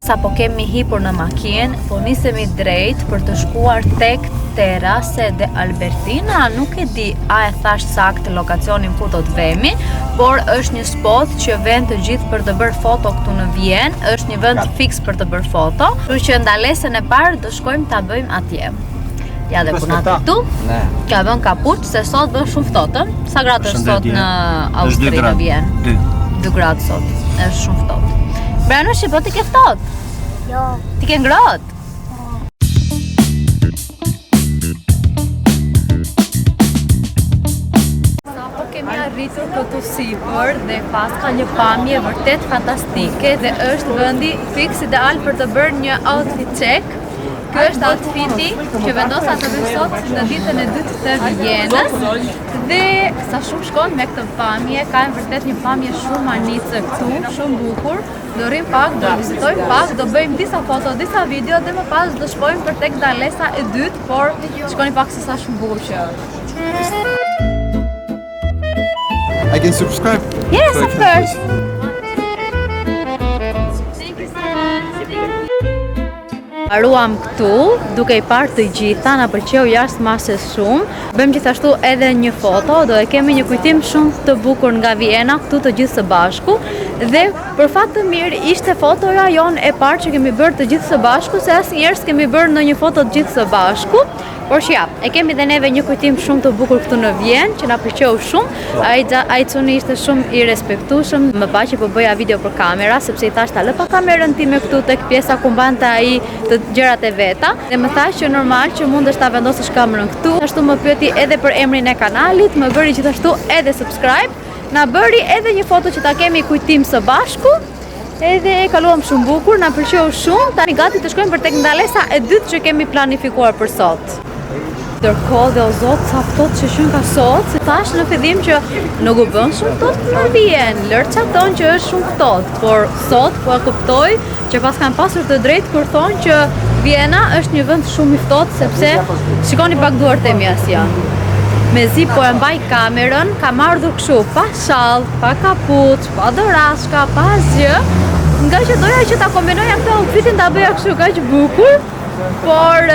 sa po kemi hipur në makinë, po nisemi drejt për të shkuar tek Terase de Albertina. Nuk e di a e thash sakt lokacionin ku do të vemi, por është një spot që vjen të gjithë për të bërë foto këtu në Vjenë. Është një vend fiks për të bërë foto, kështu që ndalesën e parë do shkojmë ta bëjmë atje. Ja dhe punat këtu, ka vën kapuç se sot bën shumë ftohtë. Sa gradë është sot në Austri në Vjenë? 2 gradë sot, është shumë ftohtë. Branushi, po ti ke ftohtë? Jo. Ti ke ngrohtë? Sapo kemi arritur këtu sipër dhe pas ka një pamje vërtet fantastike dhe është vendi fiks ideal për të bërë një outfit check. Ky është outfiti që vendosa të bëj sot në ditën e dytë të Vjenës dhe sa shumë shkon me këtë pamje, ka vërtet një pamje shumë manicë këtu, shumë bukur. Do rrim pak, do vizitojmë pak, do bëjmë disa foto, disa video dhe më pas do shkojmë për tek ndalesa e dytë, por shkoni pak se sa shumë bukur që është. I can subscribe? Yes, of course. Haruam këtu, duke i parë të gjitha, na pëlqeu jashtëmases shumë. Bëjmë gjithashtu edhe një foto, do e kemi një kujtim shumë të bukur nga Vjena, këtu të gjithë së bashku. Dhe për fat të mirë ishte fotoja jonë e parë që kemi bërë të gjithë së bashku, se asnjëherë s'kemi bërë në një foto të gjithë së bashku. Por që ja, e kemi dhe neve një kujtim shumë të bukur këtu në Vjenë, që na pëlqeu shumë. Ai cuni ishte shumë i respektueshëm. Më pa që po bëja video për kamera, sepse i thash ta lë pa kamerën time këtu tek pjesa ku mbante ai të gjërat e veta. Dhe më thash që normal që mundesh ta vendosësh kamerën këtu. Ashtu më pyeti edhe për emrin e kanalit, më bëri gjithashtu edhe subscribe. Na bëri edhe një foto që ta kemi kujtim së bashku. Edhe e kaluam shumë bukur, na pëlqeu shumë. Tani gati të shkojmë për tek ndalesa e dytë që kemi planifikuar për sot. Ndërkohë dhe o zot, sa ftohtë që qyn ka sot, se thash në fillim që nuk u bën shumë ftohtë në Vjenë. Lërça thonë që është shumë ftohtë, por sot po e kuptoj që pas kanë pasur të drejtë kur thonë që Vjena është një vend shumë i ftohtë, sepse shikoni pak duart e mia si janë. Mezi po e mbaj kamerën, kam ardhur kështu pa shall, pa kapuç, pa dorashka, pa asgjë, nga që doja që ta kombinoja këtë outfitin ta bëja kështu kaq bukur. Por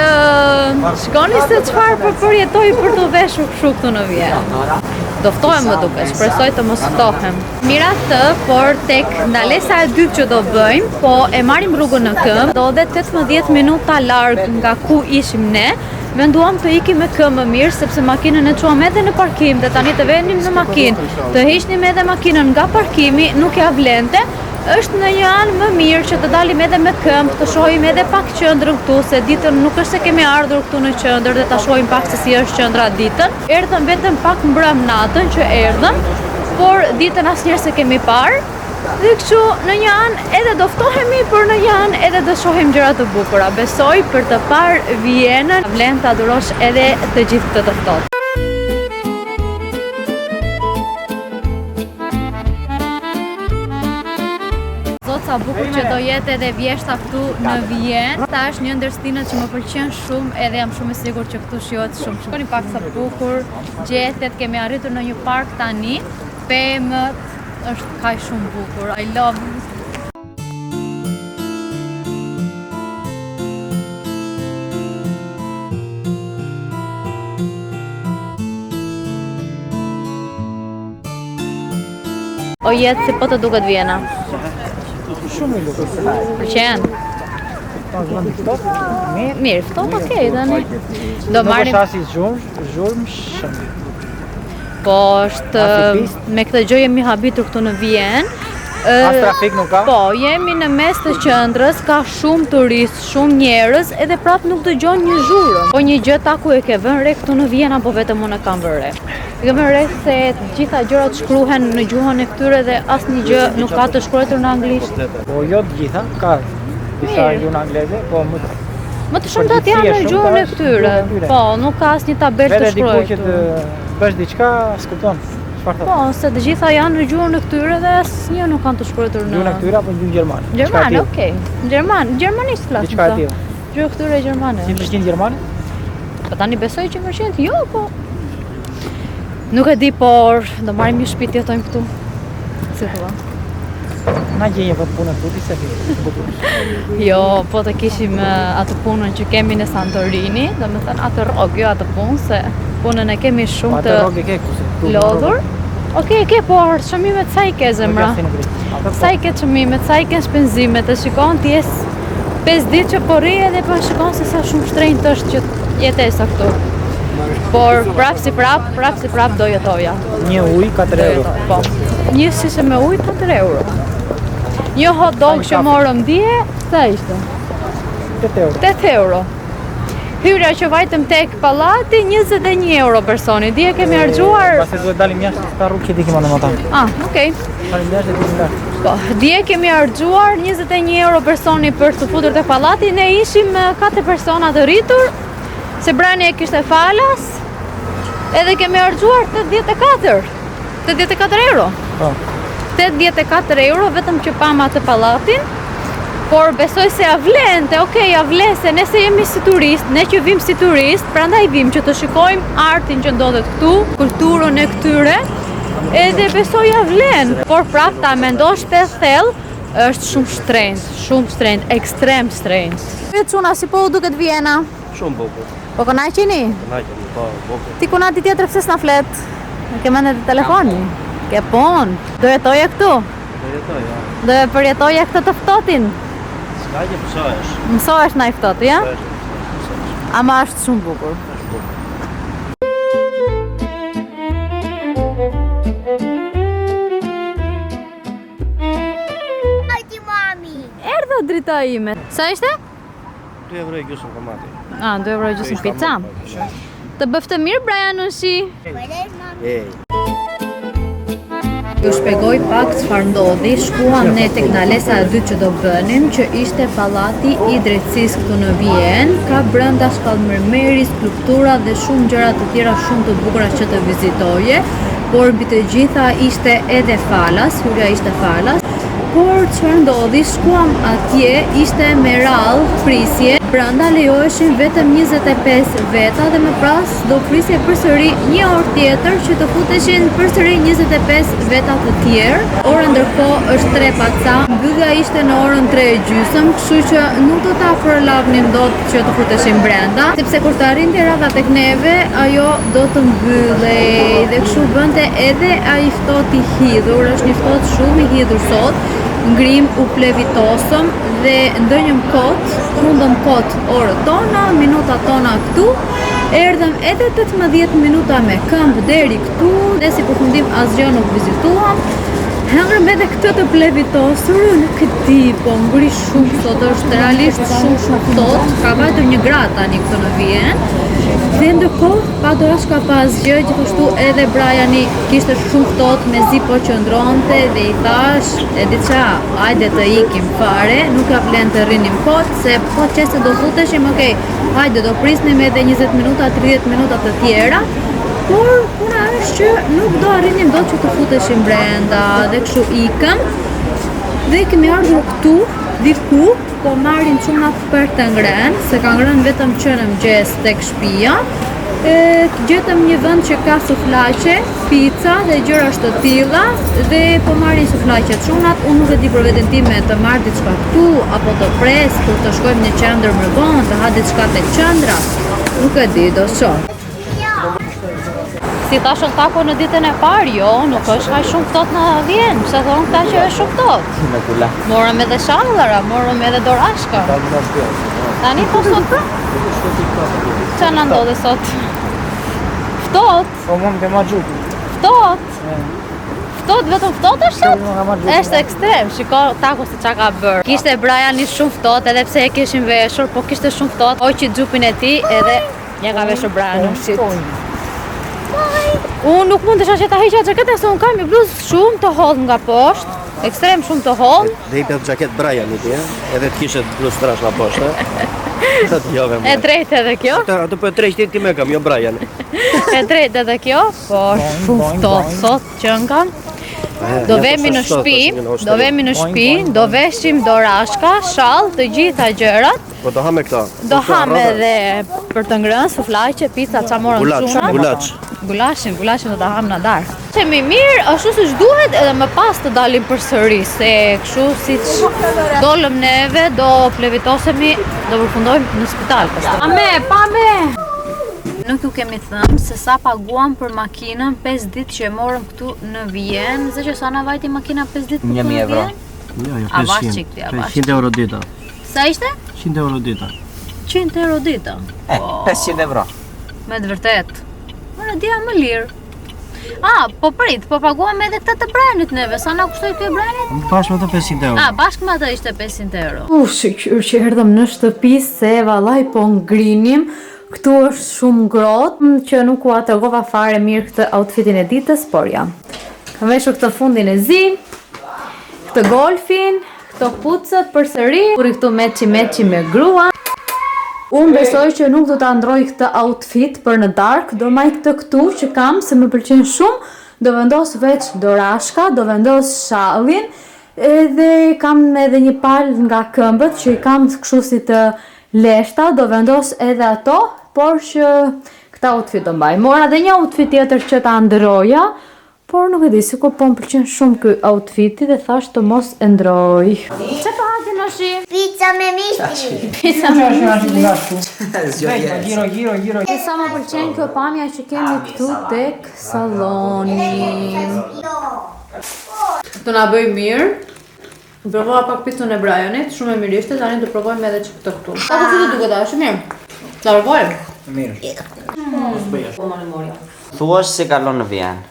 shikoni se çfarë po përjetoj për të veshur kështu këtu në Vjenë. Do ftohem më duket, shpresoj të mos ftohem. Mira të, por tek ndalesa e dytë që do bëjmë, po e marrim rrugën në këmbë, ndodhet 18 minuta larg nga ku ishim ne. Menduam të ikim me këmbë më mirë, sepse makinën e çuam edhe në parkim dhe tani të venim në makinë, të hiqnim edhe makinën nga parkimi, nuk ja vlente. Është në një anë më mirë që të dalim edhe me këmbë, të shohim edhe pak qendrën këtu, se ditën nuk është se kemi ardhur këtu në qendër dhe ta shohim pak se si është qendra ditën. Erdhëm vetëm pak mbrëm natën që erdhëm, por ditën asnjëherë se kemi parë. Dhe kështu në një anë edhe do ftohemi, por në një anë edhe do shohim gjëra të bukura. Besoj për të parë Vjenën, vlen ta durosh edhe të gjithë këtë të ftohtë. Sa bukur që do jetë edhe vjeshta këtu në Vjenë. Ta është një ndër stinët që më pëlqen shumë edhe jam shumë e sigurt që këtu shijohet shumë. Shikoni pak sa bukur gjethet, kemi arritur në një park tani. Pemët, është kaq shumë bukur. I love it. O jetë si po të duket Vjena? Shumë i lukë. Pëlqen? Mirë, ftohtë, okej, tani. Do marrim. Nuk është as i zhurmshëm. Po është me këtë gjë jemi habitur këtu në Vjenë. As trafik nuk ka? Po, jemi në mes të qendrës, ka shumë turistë, shumë njerëz, edhe prap nuk dëgjon një zhurmë. Po një gjë ta ku e ke vënë re këtu në Vjenë apo vetëm unë kam vënë re? E kam vënë re se të gjitha gjërat shkruhen në gjuhën e këtyre dhe asnjë gjë nuk ka të shkruar në anglisht. Po jo të gjitha, ka disa gjuhë angleze, po më të shumtat janë në gjuhën e këtyre. Po, nuk ka asnjë tabelë të shkruar. Vetë diku që të bësh diçka, s'kupton. Po, se të gjitha janë në gjuhën e këtyre dhe asnjë nuk kanë të shkruar në gjuhën e këtyre apo në gjuhën gjermane. Gjermane, okay. Gjermanisht flas. Diçka e tillë. Gjuhë këtyre gjermane. 100% gjermane? Po tani besoj 100%, jo, po. Nuk e di, por do marrim një shtëpi të jetojmë këtu. Si thua? Na gjenje për punën tuti se bukur. Jo, po të kishim atë punën që kemi në Santorini, dhe me thënë atë rogë, jo atë punë, se punën e kemi shumë Atë rogë ke kuse. lodhur. Okej, ke, por çmimet sa i ke zemra? Sa i ke çmimet, sa i ke shpenzimet, e shikon ti jes 5 ditë që po rri edhe po shikon se sa shumë shtrenjtë është që jetesa këtu. Por prap si prap do jetoja. Një ujë 4 euro. Po. Një shishe me ujë 4 euro. Një hot dog që morëm dje, sa ishte? 8 euro. 8 euro. Hyrja që vajtëm tek pallati 21 euro personi. Dje kemi harxuar. Pasi duhet dalim jashtë ka rrugë që dikim në mota. Ah, okay. Dalim jashtë dikim lart. Po, dje kemi harxuar 21 euro personi për të futur tek pallati. Ne ishim 4 persona të rritur. Se Brani e kishte falas. Edhe kemi harxuar 84 euro. Po. 84 euro vetëm që pam atë pallatin. Por besoj se ja vlente, ja vlen se nëse jemi si turist, ne që vim si turist, prandaj vim që të shikojmë artin që ndodhet këtu, kulturën e këtyre, edhe besoj ja vlen. Por prap ta mendosh të thellë, është shumë shtrenjtë, ekstrem shtrenjtë. Çuna, si po u duket Vjena? Shumë bukur. Po kënaqeni? Kënaqemi, po, bukur. Ti ku nati tjetër pse s'na flet? Ke mendet te telefoni? Ke pun. Do jetoje këtu? Do jetoj, ja. Do e përjetoje këtë të ftohtin? S'ka që pësohesh. Mësohesh na i ftohtë, ja? Ama është shumë bukur. Hajde mami. Erdha drita ime. Sa ishte? 2 euro e gjysmë komati. 2 euro gjysmë pica. Të bëftë mirë Brian Ushi. Ej. Ju shpjegoj pak çfarë ndodhi. Shkuam ne tek nalesa e dytë që do bënim, që ishte pallati i drejtësisë këtu në Vjenë. Ka brenda shkallmërmeri, skulptura dhe shumë gjëra të tjera shumë të bukura që të vizitoje, por mbi të gjitha ishte edhe falas, hyrja ishte falas. Por çfarë ndodhi? Shkuam atje, ishte me radhë prisje. Brenda lejoheshin vetëm 25 veta dhe më pas do prisje përsëri 1 orë tjetër që të futeshin përsëri 25 veta të tjerë. Ora ndërkohë është 3 paca. Mbyllja ishte në orën 3:30, kështu që nuk do ta përlavnin dot që të futeshin brenda, sepse kur të arrinte radha tek neve, ajo do të mbyllej dhe kështu bënte edhe ai ftohtë i hidhur. Është një ftohtë shumë i hidhur sot. Ngrim u plevitosëm dhe ndonjëm kot, hundëm kot orët tona, minutat tona këtu. Erdhëm edhe 18 minuta me këmbë deri këtu, dhe si përfundim asgjë nuk vizituam. Hëngrëm edhe këtë të plevitosur, nuk e di, po ngri shumë sot, është realisht shumë ftohtë, ka vajtur 1 gradë tani këtu në Vjenë. Dhe ndërkohë, pa dorash ka pas gjë, gjithashtu edhe Briani kishte shumë ftohtë, mezi po qëndronte dhe i thash, e di qa, hajde të ikim fare, nuk ka vlen të rrinim kot, se po qese do futeshim, hajde do prisnim edhe 20 minuta, 30 minuta të tjera, por puna është që nuk do arrinim dot që të futeshim brenda dhe kështu ikëm. Dhe kemi ardhur këtu, diku, po marrin çunat për të ngrënë, se ka ngrënë vetëm që në mëngjes tek shtëpia. Gjetëm një vend që ka suflaqe, pica dhe gjëra të tilla dhe po marrin suflaqe çunat. Unë nuk e di për veten time të marr diçka këtu apo të pres kur të shkojmë në qendër më vonë, të ha diçka te qendra. Nuk e di, do shoh. Si thashën tako në ditën e parë, jo, nuk është kaq shumë ftohtë në Vjenë, se thonë këta që është shumë ftohtë. Me kula. Morëm edhe shallara, morëm edhe dorashka. Tani po sot pra? Qa në ndodhe sot? Ftohtë? Po mund të ma gjuku. Ftohtë? Ftohtë, vetëm ftohtë është sot? Është ekstrem, shiko tako se qa ka bërë. Kishte Briani shumë ftohtë, edhe pse e kishin veshur, po kishte shumë ftohtë. Hoqi xhupin e tij edhe ja ka veshur Briani. Unë nuk mund të shashe ta heqa gjakete, se unë kam një bluzë shumë të hollë nga poshtë, ekstrem shumë të hollë. Dhe i për gjaket Briani ti, edhe të kishe bluzë trash nga poshtë. E drejtë edhe kjo? Ato po e trejshti ti me kam, jo Briani. E drejtë edhe kjo, po shumë ftohtë sot që nga. Do vemi në shtëpi, do veshim dorashka, shall, të gjitha gjërat. Po do ham me këta. Do ham edhe për të ngrënë, suflaqe, pica, ça morën çuna. Gulashin do ta ham në darkë. Qemi mirë, ashtu siç duhet, edhe më pas të dalim përsëri, se kështu siç dolëm neve, do plevitosemi, do përfundojmë në spital pastaj. Pame! Nuk ju kemi thënë se sa paguam për makinën 5 ditë që e morëm këtu në Vjenë. Zë që sa na vajti makina 5 ditë këtu në Vjenë? Jo, A bash qik ti, a bash. 100 euro dita. Sa ishte? 100 euro dita. 100 euro dita. 500 euro. Me të vërtet. Mëra dia më lirë. Po prit, po paguam edhe këtë të Branit neve. Sa na kushtoi ky Branit? Bashkë me të 500 euro. Bashkë me atë ishte 500 euro. Shqyr që erdhëm në shtëpi se vallaj po ngrinim. Këtu është shumë ngrohtë që nuk u tregova fare mirë këtë outfitin e ditës, por jam. Kam veshur këtë fundin e zi, këtë golfin, këto kpucët përsëri, kur këtu meçi me grua. Unë besoj që nuk do ta ndroj këtë outfit për në darkë, do maj këtë këtu që kam se më pëlqen shumë, do vendos veç dorashka, do vendos shallin, edhe kam edhe një palë nga këmbët që i kam kështu si të leshta, do vendos edhe ato, por që këta outfit do mbaj. Mora dhe një outfit tjetër që ta ndroja, por nuk e di, sikur po më pëlqen shumë ky outfiti dhe thash të mos e ndroj. Çe po hati noshi? Pizza me mishti. Pizza me mishti. Giro. Sa më pëlqen kjo pamja që kemi këtu tek salloni. Të na bëj mirë. Provova pak picën e Brianit, shumë e mirë ishte, tani do provojmë edhe këtë këtu. Sa të duket a, shumë mirë. Ta provojmë? Mirë. Thuash si kalon në Vjenë?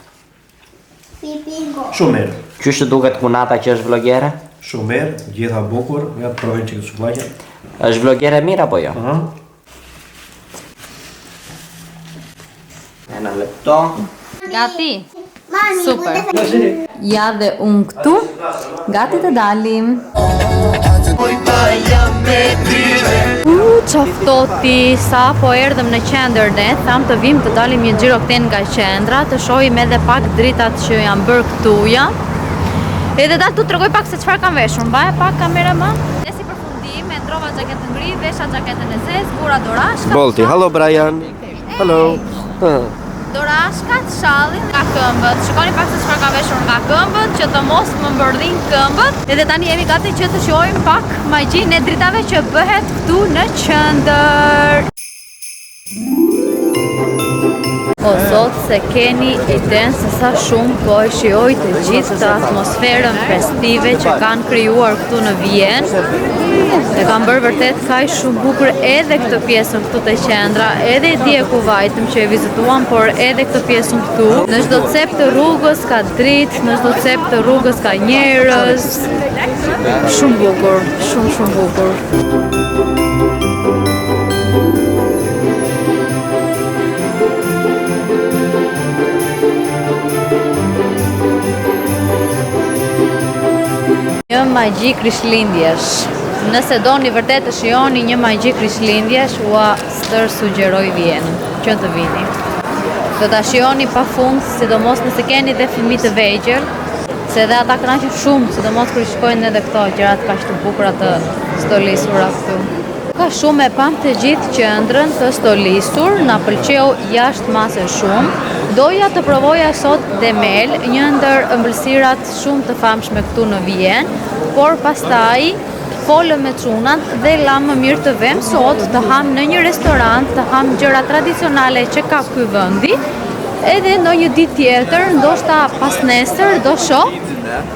Shumë mirë. Qysh duket Kunata që është vlogere? Shumë mirë, gjitha bukur, ja të provojnë që këtë suflaqe. Është vlogere mirë apo jo? E në lepto. Gati? Super. Ja dhe unë këtu, gati të dalim. Qaftoti, sa po erdhëm në qendër ne, tham të vim të dalim një xhiro këten nga qendra, të shohim edhe pak dritat që janë bërë këtuja. Edhe da të tregoj pak se çfarë kam veshur, mbaje pak kameraman. Dhe si përfundim, e ndrova xhaketën gri, vesha xhaketën e zezë, bura dorashka. Bolti, hello Brian. Hello. Dorashkat, shallin nga këmbët. Shikoni pak se çfarë ka veshur nga këmbët, që të mos më mbërdhin këmbët. Edhe tani jemi gati që të shohim pak magjinë e dritave që bëhet këtu në qendër. O sot se keni idenë se sa shumë po e shijoj të gjithë të atmosferën festive që kanë krijuar këtu në Vjenë. E kanë bërë vërtet kaq shumë bukur edhe këtë pjesën këtu të qendra, edhe dje ku vajtëm që e vizituam, por edhe këtë pjesën këtu. Në çdo cep të rrugës ka dritë, në çdo cep të rrugës ka njerëz. Shumë bukur, shumë bukur. Një magji krishtlindjesh. Nëse doni vërtet të shijoni një magji krishtlindjesh, ua stër sugjeroj Vjenën, që të vini. Do ta shijoni pafund, sidomos nëse keni dhe fëmijë të vegjël, se edhe ata kënaqen shumë, sidomos kur shikojnë edhe këto gjërat kaq të bukura të stolisura këtu. Ka shumë e pam të gjithë qendrën të stolisur, na pëlqeu jashtëmase shumë. Doja të provoja sot demel, një ndër ëmbëlsirat shumë të famshme këtu në Vjenë, por pastaj folëm me çunat dhe lam më mirë të vem sot të ham në një restorant, të ham gjëra tradicionale që ka ky vendi, edhe ndonjë ditë tjetër, ndoshta pas nesër do shoh.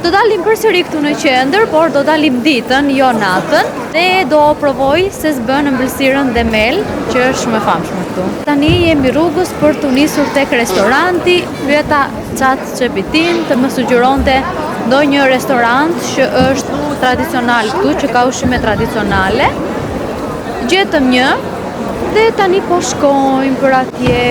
Do dalim përsëri këtu në qendër, por do dalim ditën, jo natën, dhe do provoj se s'bën ëmbëlsirën demel, që është shumë e famshme këtu. Tani jemi rrugës për të nisur tek restoranti, pyeta çat Çepitin të më sugjeronte ndonjë restorant që është tradicional këtu, që ka ushqime tradicionale. Gjetëm një dhe tani po shkojmë për atje.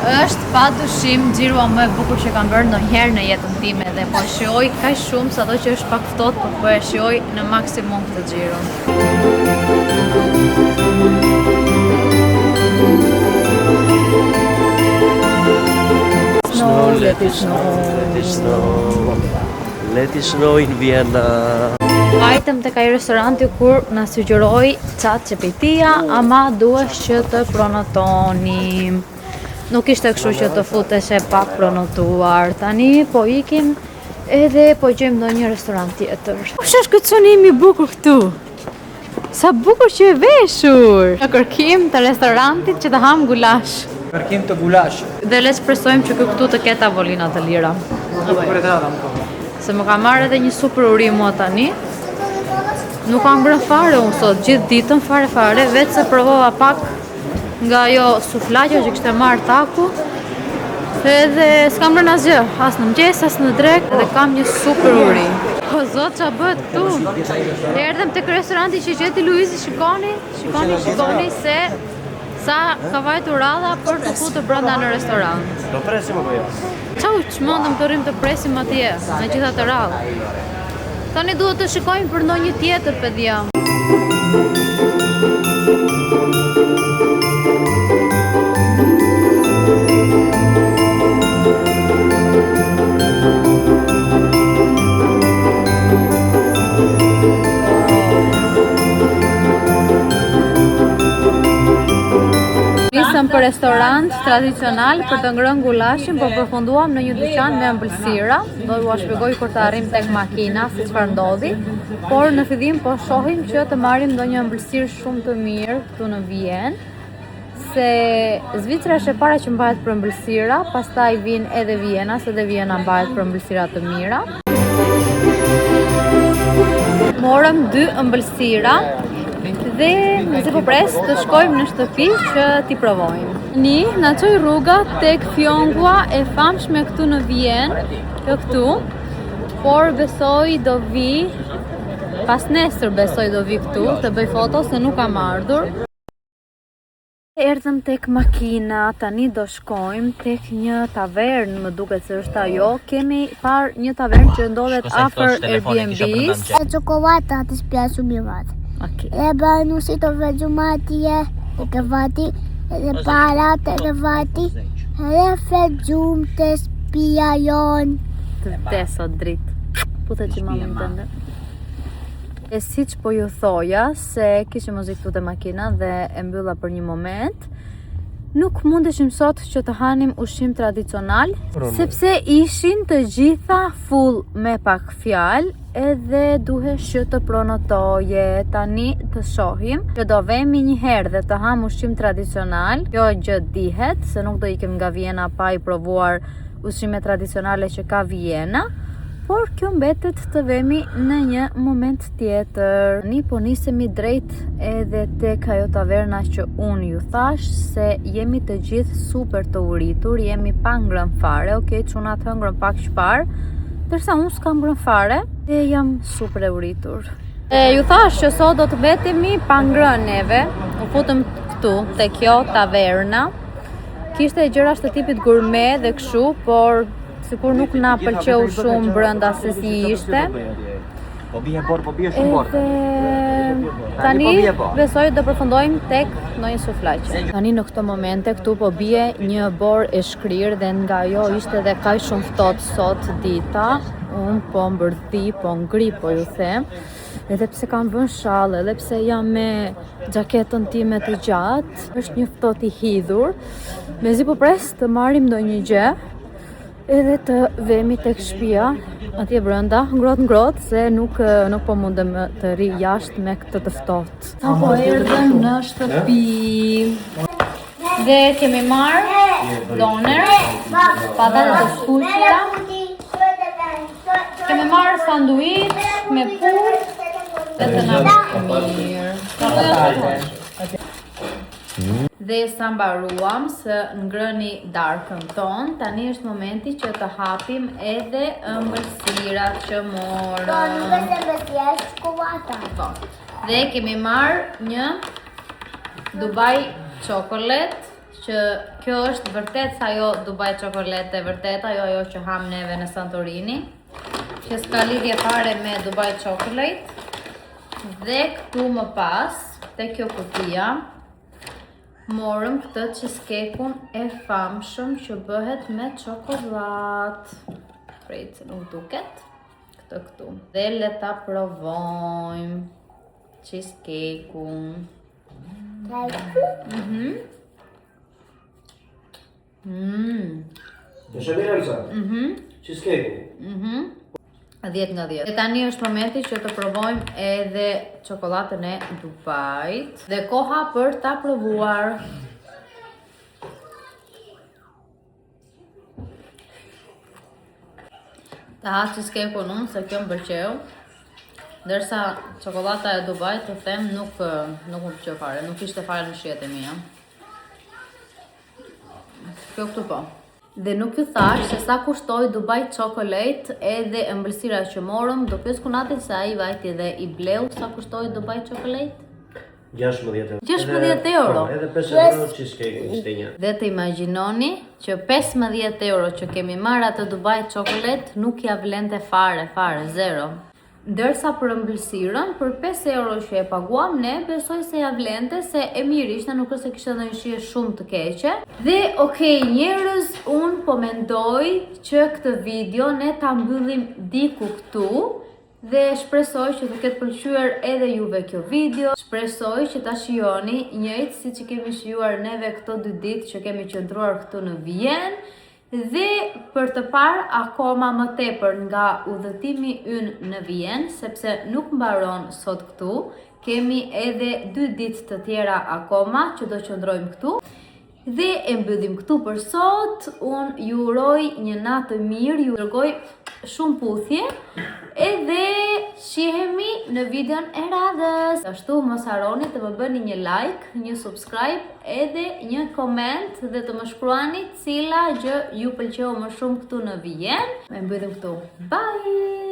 Është padyshim xhirua më e bukur që kam bërë ndonjëherë në jetën time dhe po shijoj kaq shumë sado që është pak ftohtë, por po e shijoj në maksimum këtë xhiro. snow, let it snow. Let it snow. Let it snow in Vienna. Vajtëm të kaj restoranti kur në sugjeroj qatë qepitia, ama duesh që të pronotonim. Nuk ishte kështu që të futeshe pak pronotuar. Tani po ikim edhe po gjejmë ndonjë restorant tjetër. Kush është këtë çonimi i bukur këtu? Sa bukur që e veshur! Në kërkim të restorantit që të ham gulash. Kërkim të gulash. Dhe le të presojmë që këtu të ketë tavolina të lira. Se më ka marrë edhe një super uri mua tani. Nuk kam ngrënë fare unë sot, gjithë ditën fare, vetë se provova pak nga ajo suflaqja që kishte marrë taku. Edhe s'kam ngrënë asgjë, as në mëngjes, as në drekë, dhe kam një super uri. O zot, qa bëhet këtu? Erdhem tek restoranti që gjeti Luizi, shikoni se sa ka vajtur radha për të futur brenda në restorant. Do presim apo jo? Çau çmendëm të rrim të presim atje, me gjitha të radhë. Tani duhet të shikojmë për ndonjë tjetër pedia. Nisëm për restorant tradicional për të ngrënë gulashin, po përfunduam në një dyqan me ëmbëlsira. Do t'ua shpjegoj kur të arrim tek makina se çfarë ndodhi, por në fillim po shohim që të marrim ndonjë ëmbëlsirë shumë të mirë këtu në Vjenë, se Zvicra është e para që mbahet për ëmbëlsira, pastaj vijnë edhe Vjena, se edhe Vjena mbahet për ëmbëlsira të mira. Morëm 2 ëmbëlsira dhe nëse po pres të shkojmë në shtëpi që t'i provojmë. Ni na çoi rruga tek fjongua e famshme këtu në Vjenë, këtu, por besoj do vi, pas nesër besoj do vi këtu, të bëj foto se nuk kam ardhur. Erdhëm tek makina, tani do shkojmë tek një tavernë, më duket se është ajo. Kemi parë një tavernë që ndodhet afër Airbnb-s. Ciocolata të spiasu mi vatë. Okay. E banu si të vëgjumati e të vati, edhe parat e të vati, edhe vëgjum të spia jon. Të vdesot dritë. Pute që mamë në tënde. E si që po ju thoja, se kishë muzikë tute makina dhe e mbylla për një moment, nuk mundeshim sot që të hanim ushqim tradicional, sepse ishin të gjitha full me pak fjalë, edhe duhet që të pronotoje. Tani të shohim që do vemi një herë dhe të ham ushqim tradicional. Kjo gjë dihet se nuk do ikim nga Vjena pa i provuar ushqime tradicionale që ka Vjena, por kjo mbetet të vemi në një moment tjetër. Ni po nisemi drejt edhe tek ajo taverna që unë ju thash, se jemi të gjithë super të uritur, jemi pa ngrënë fare, okej, çunat hëngrën pak çfarë, ndërsa unë s'kam ngrënë fare e jam super e uritur. Ju thash që sot do të vetemi pa ngrënë neve, u futëm këtu te kjo taverna. Kishte gjërash të tipit gourmet dhe kështu, por sikur nuk na pëlqeu shumë brenda se si ishte. Edhe tani besoj do përfundojmë tek ndonjë suflaqe. Tani në këtë momente këtu po bie një borë e shkrirë dhe nga ajo ishte dhe kaq shumë ftohtë sot dita. Unë po mbërthi, po ngri, po ju them. Edhe pse kam vënë shall, edhe pse jam me xhaketën time të gjatë, është një ftohtë i hidhur. Mezi po pres të marrim ndonjë gjë edhe të vemi tek shtëpia, atje brenda, ngrot, se nuk po mundem të ri jashtë me këtë të ftohtë. Sa po erdhëm në shtëpi. Dhe kemi marrë doner, patate të skuqura. Kemi marrë sanduiç me purë dhe të na mirë. Dhe sa mbaruam së ngrëni darkën ton, tani është momenti që të hapim edhe ëmbëlsirat që morëm. Dhe kemi marrë një Dubai chocolate, që kjo është vërtet sa ajo Dubai chocolate e vërtet, ajo që ham neve në Santorini, që s'ka lidhje fare me Dubai chocolate. Dhe këtu më pas, te kjo kutia, Morëm këtë cheesecake-un e famshëm që bëhet me çokollatë. Prit, nuk duket. Këtë këtu. Dhe le ta provojmë cheesecake-un. Është mirë Elsa? Cheesecake. 10 nga 10. E tani është momenti që të provojmë edhe çokoladën e Dubait. Dhe koha për ta provuar. Ta ha cheesecake-un unë, se kjo më pëlqeu. Ndërsa çokolata e Dubait, të them, nuk më pëlqeu fare, nuk ishte fare në shijet e mia. Kjo këtu po. Dhe nuk ju thash se sa kushtoi Dubai Chocolate edhe ëmbëlsira që morëm, do pyes kunatin se ai vajti dhe i bleu sa kushtoi Dubai Chocolate? 16 euro. 16 euro. Po, edhe 5 euro cheesecake ishte një. Dhe të imagjinoni që 15 euro që kemi marrë atë Dubai Chocolate nuk ja vlente fare, zero. Ndërsa për ëmbëlsirën, për 5 euro që e paguam ne, besoj se ja vlente, se e mirë ishte, nuk është se kishte ndonjë shije shumë të keqe. Dhe okej, njerëz, unë po mendoj që këtë video ne ta mbyllim diku këtu. Dhe shpresoj që të ketë pëlqyer edhe juve kjo video. Shpresoj që ta shijoni njëjtë si që kemi shijuar neve këto 2 ditë që kemi qëndruar këtu në Vjenë. Dhe për të parë akoma më tepër nga udhëtimi ynë në Vjenë, sepse nuk mbaron sot këtu, kemi edhe 2 ditë të tjera akoma që do qëndrojmë këtu. Dhe e mbyllim këtu për sot. Unë ju uroj një natë të mirë, ju dërgoj shumë puthje, edhe shihemi në videon e radhës. Ashtu mos harroni të më bëni një like, një subscribe, edhe një koment dhe të më shkruani cila gjë ju pëlqeu më shumë këtu në Vjenë. E mbyllim këtu. Bye!